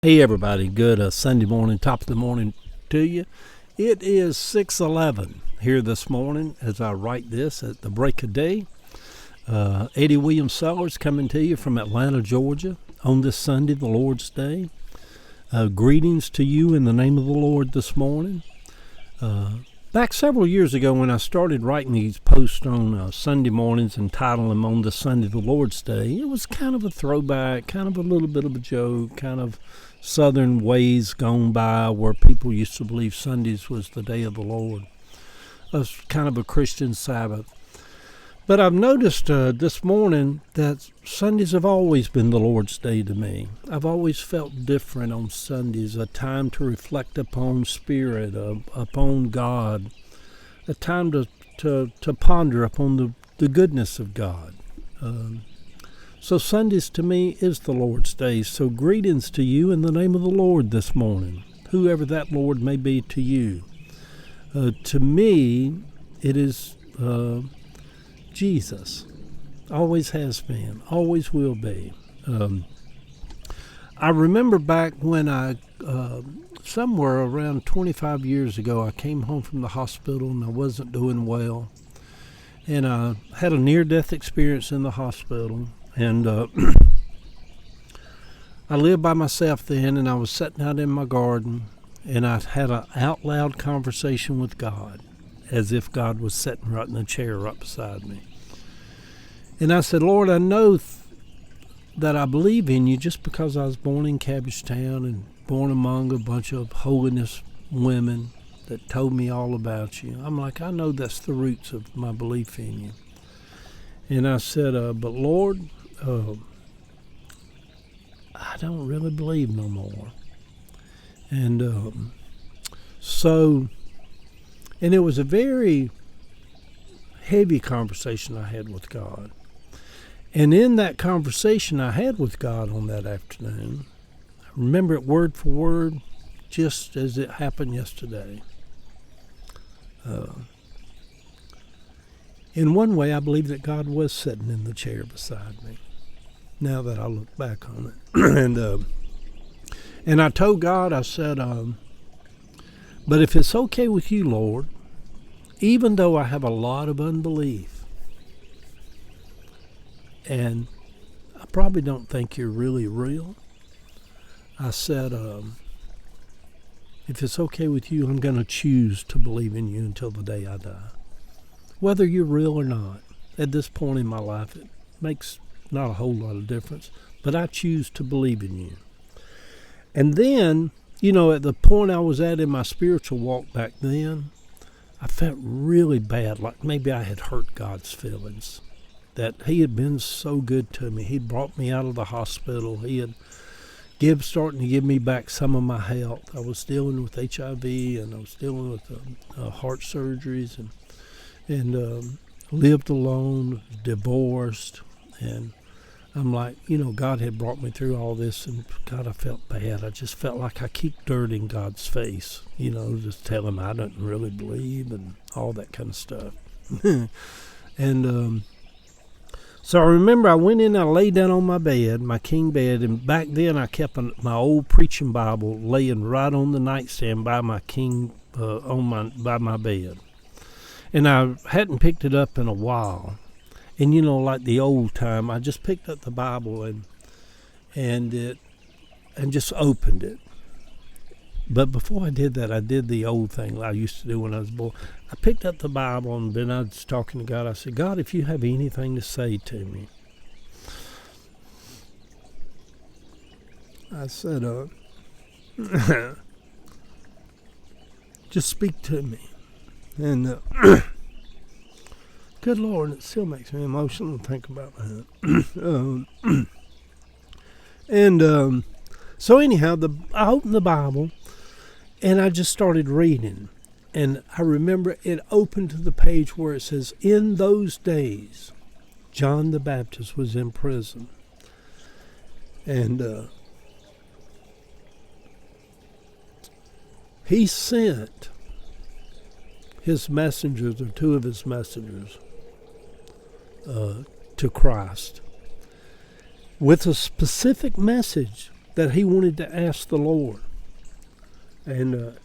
Hey everybody, good Sunday morning, top of the morning to you. It is 6:11 here this morning as I write this at the break of day. Eddie Williams Sellers coming to you from Atlanta, Georgia on this Sunday, the Lord's Day. Greetings to you in the name of the Lord this morning. Back several years ago when I started writing these posts on Sunday mornings and titling them on this Sunday, the Lord's Day, it was kind of a throwback, kind of a little bit of a joke, kind of Southern ways gone by where people used to believe Sundays was the day of the Lord. It was kind of a Christian Sabbath. But I've noticed this morning that Sundays have always been the Lord's Day to me. I've always felt different on Sundays, a time to reflect upon Spirit, upon God, a time to ponder upon the goodness of God. So Sundays to me is the Lord's Day. So greetings to you in the name of the Lord this morning, whoever that Lord may be to you. To me, it is Jesus. Always has been, always will be. I remember back when somewhere around 25 years ago, I came home from the hospital and I wasn't doing well. And I had a near-death experience in the hospital. And I lived by myself then, and I was sitting out in my garden, and I had an out-loud conversation with God, as if God was sitting right in the chair right beside me. And I said, Lord, I know that I believe in you just because I was born in Cabbagetown and born among a bunch of holiness women that told me all about you. I'm like, I know that's the roots of my belief in you. And I said, but Lord, I don't really believe no more. And and it was a very heavy conversation I had with God. And in that conversation I had with God on that afternoon, I remember it word for word, just as it happened yesterday. In one way, I believe that God was sitting in the chair beside me, now that I look back on it. And I told God, I said, but if it's okay with you, Lord, even though I have a lot of unbelief, and I probably don't think you're really real, I said, if it's okay with you, I'm going to choose to believe in you until the day I die. Whether you're real or not, at this point in my life, it makes not a whole lot of difference, but I choose to believe in you. And then, at the point I was at in my spiritual walk back then, I felt really bad, like maybe I had hurt God's feelings, that he had been so good to me. He brought me out of the hospital. He had starting to give me back some of my health. I was dealing with HIV, and I was dealing with heart surgeries, and lived alone, divorced, and I'm like, God had brought me through all this, and God, I felt bad. I just felt like I keep dirt in God's face, just tell him I don't really believe and all that kind of stuff. And so I remember I went in, I laid down on my bed, my king bed, and back then I kept my old preaching Bible laying right on the nightstand by my king, by my bed. And I hadn't picked it up in a while. And like the old time, I just picked up the Bible and just opened it. But before I did that, I did the old thing I used to do when I was a boy. I picked up the Bible, and then I was talking to God. I said, God, if you have anything to say to me. I said, just speak to me. And good Lord, it still makes me emotional to think about that. So anyhow, I opened the Bible, and I just started reading. And I remember it opened to the page where it says, in those days, John the Baptist was in prison. And he sent his messengers, or two of his messengers, to Christ with a specific message that he wanted to ask the Lord. And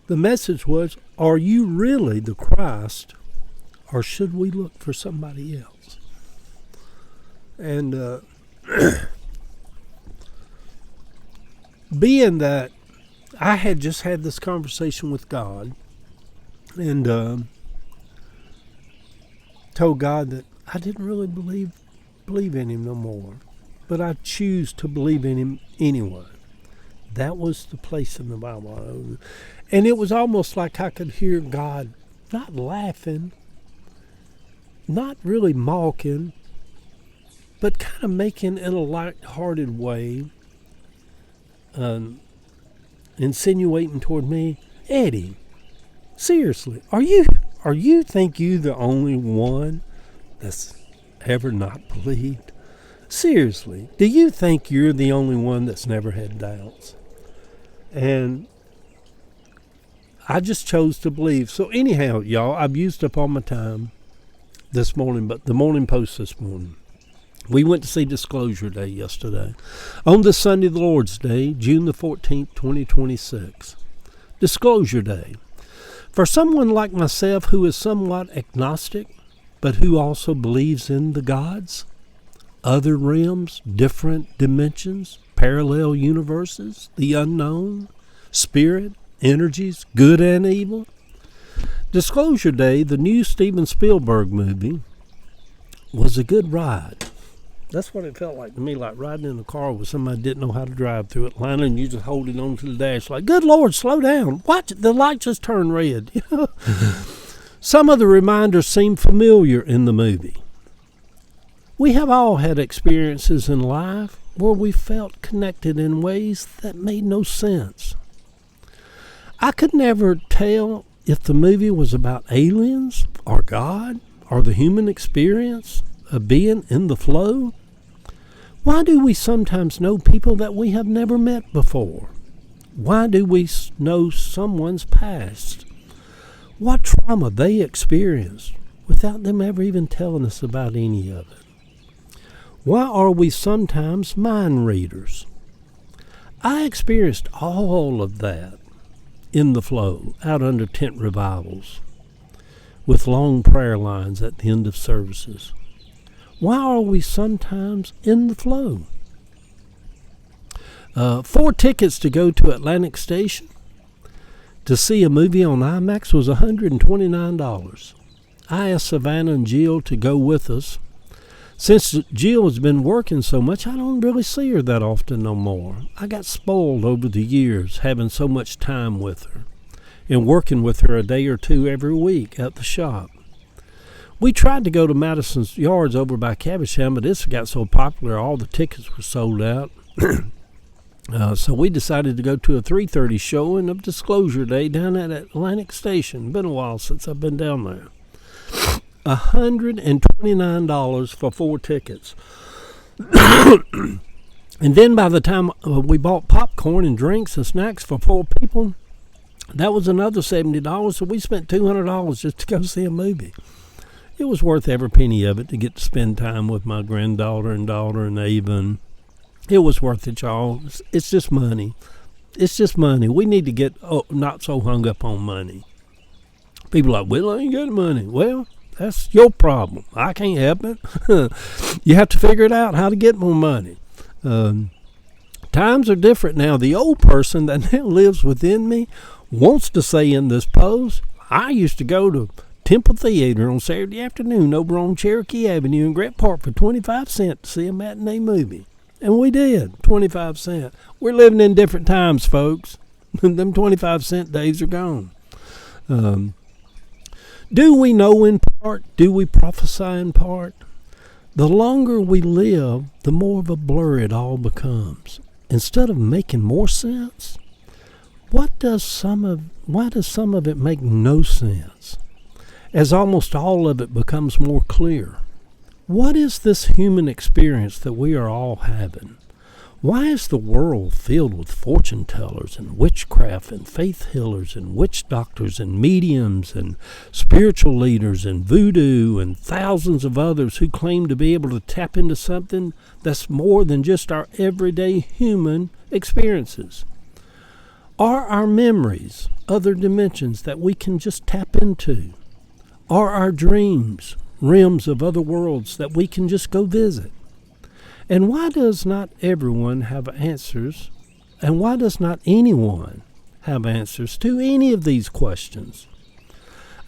the message was, are you really the Christ, or should we look for somebody else? And being that I had just had this conversation with God and told God that I didn't really believe in him no more, but I choose to believe in him anyway. That was the place in the Bible. And it was almost like I could hear God not laughing, not really mocking, but kind of making in a light-hearted way, insinuating toward me, Eddie, seriously, are you think you the only one that's ever not believed? Seriously, do you think you're the only one that's never had doubts? And I just chose to believe. So anyhow, y'all, I've used up all my time this morning, but the Morning Post this morning. We went to see Disclosure Day yesterday. On this Sunday, the Lord's Day, June the 14th, 2026. Disclosure Day. For someone like myself who is somewhat agnostic, but who also believes in the gods, other realms, different dimensions, parallel universes, the unknown, spirit, energies, good and evil. Disclosure Day, the new Steven Spielberg movie, was a good ride. That's what it felt like to me, like riding in a car with somebody who didn't know how to drive through Atlanta, and you just holding on to the dash like, good Lord, slow down. Watch it, the light just turned red. Some of the reminders seem familiar in the movie. We have all had experiences in life where we felt connected in ways that made no sense. I could never tell if the movie was about aliens or God or the human experience of being in the flow. Why do we sometimes know people that we have never met before? Why do we know someone's past? What trauma they experienced without them ever even telling us about any of it? Why are we sometimes mind readers? I experienced all of that in the flow, out under tent revivals, with long prayer lines at the end of services. Why are we sometimes in the flow? 4 tickets to go to Atlantic Station to see a movie on IMAX was $129. I asked Savannah and Jill to go with us. Since Jill has been working so much, I don't really see her that often no more. I got spoiled over the years having so much time with her and working with her a day or two every week at the shop. We tried to go to Madison's Yards over by Caversham, but this got so popular all the tickets were sold out. So we decided to go to a 3:30 showing of Disclosure Day down at Atlantic Station. Been a while since I've been down there. $129 for 4 tickets. And then by the time we bought popcorn and drinks and snacks for 4 people, that was another $70. So we spent $200 just to go see a movie. It was worth every penny of it to get to spend time with my granddaughter and daughter and Ava. It was worth it, y'all. It's just money. It's just money. We need to get not so hung up on money. People are like, well, I ain't got money. Well, that's your problem. I can't help it. You have to figure it out how to get more money. Times are different now. The old person that now lives within me wants to say in this post, I used to go to Temple Theater on Saturday afternoon over on Cherokee Avenue in Grant Park for 25 cents to see a matinee movie. And we did, 25 cents. We're living in different times, folks. Them 25-cent days are gone. Do we know in part? Do we prophesy in part? The longer we live, the more of a blur it all becomes. Instead of making more sense, why does some of it make no sense? As almost all of it becomes more clear. What is this human experience that we are all having? Why is the world filled with fortune tellers and witchcraft and faith healers and witch doctors and mediums and spiritual leaders and voodoo and thousands of others who claim to be able to tap into something that's more than just our everyday human experiences? Are our memories other dimensions that we can just tap into? Are our dreams realms of other worlds that we can just go visit? And why does not everyone have answers? And why does not anyone have answers to any of these questions?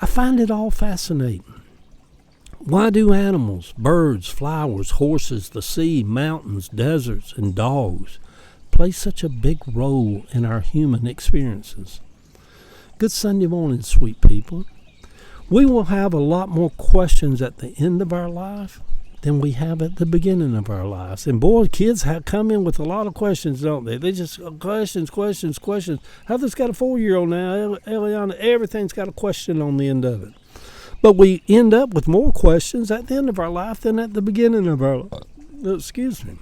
I find it all fascinating. Why do animals, birds, flowers, horses, the sea, mountains, deserts, and dogs play such a big role in our human experiences? Good Sunday morning, sweet people. We will have a lot more questions at the end of our life than we have at the beginning of our lives. And boy, kids come in with a lot of questions, don't they? They just questions. Heather's got a 4-year-old now. Eliana, everything's got a question on the end of it. But we end up with more questions at the end of our life than at the beginning of our life. Excuse me.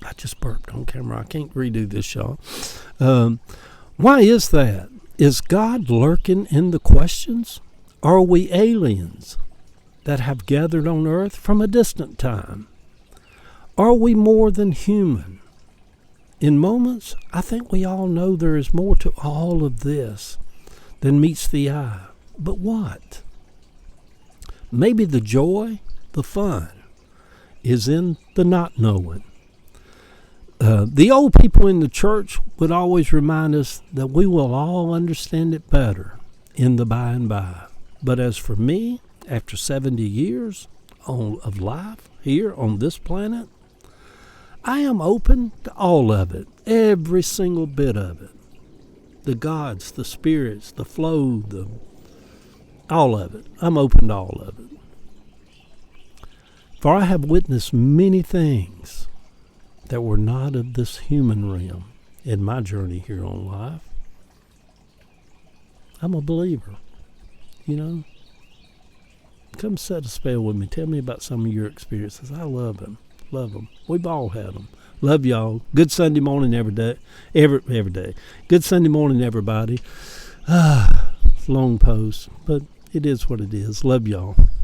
I just burped on camera. I can't redo this, y'all. Why is that? Is God lurking in the questions? Are we aliens that have gathered on earth from a distant time? Are we more than human? In moments, I think we all know there is more to all of this than meets the eye. But what? Maybe the joy, the fun, is in the not knowing. The old people in the church would always remind us that we will all understand it better in the by and by. But as for me, after 70 years of life here on this planet, I am open to all of it, every single bit of it. The gods, the spirits, the flow, all of it. I'm open to all of it. For I have witnessed many things that were not of this human realm in my journey here on life. I'm a believer, you know. Come set a spell with me. Tell me about some of your experiences. I love them. Love them. We've all had them. Love y'all. Good Sunday morning every day. Every day. Good Sunday morning, everybody. Long post, but it is what it is. Love y'all.